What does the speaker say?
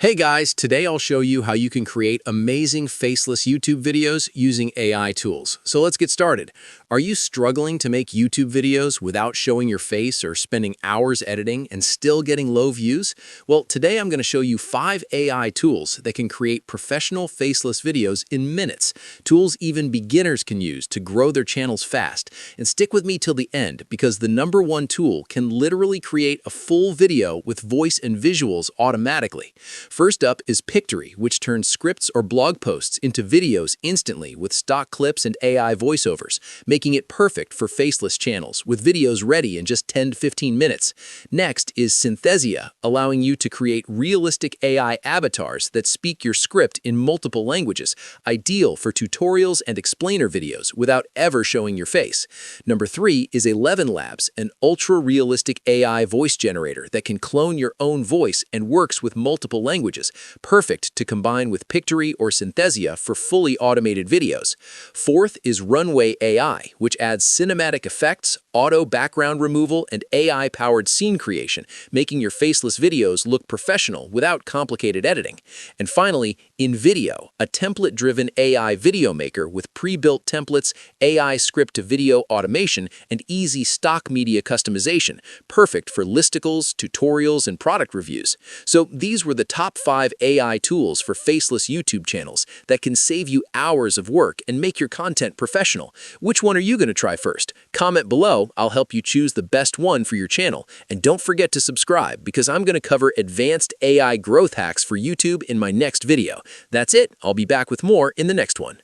Hey guys, today I'll show you how you can create amazing faceless YouTube videos using AI tools. So let's get started. Are you struggling to make YouTube videos without showing your face or spending hours editing and still getting low views? Well, today I'm going to show you 5 AI tools that can create professional faceless videos in minutes. Tools even beginners can use to grow their channels fast. And stick with me till the end because the #1 tool can literally create a full video with voice and visuals automatically. First up is Pictory, which turns scripts or blog posts into videos instantly with stock clips and AI voiceovers, making it perfect for faceless channels, with videos ready in just 10 to 15 minutes. Next is Synthesia, allowing you to create realistic AI avatars that speak your script in multiple languages, ideal for tutorials and explainer videos without ever showing your face. Number 3 is ElevenLabs, an ultra-realistic AI voice generator that can clone your own voice and works with multiple languages, perfect to combine with Pictory or Synthesia for fully automated videos. Fourth is Runway AI, which adds cinematic effects, auto background removal, and AI-powered scene creation, making your faceless videos look professional without complicated editing. And finally, InVideo, a template-driven AI video maker with pre-built templates, AI script-to-video automation, and easy stock media customization, perfect for listicles, tutorials, and product reviews. So these were the top 5 AI tools for faceless YouTube channels that can save you hours of work and make your content professional. Which one are you going to try first? Comment below, I'll help you choose the best one for your channel. And don't forget to subscribe because I'm going to cover advanced AI growth hacks for YouTube in my next video. That's it, I'll be back with more in the next one.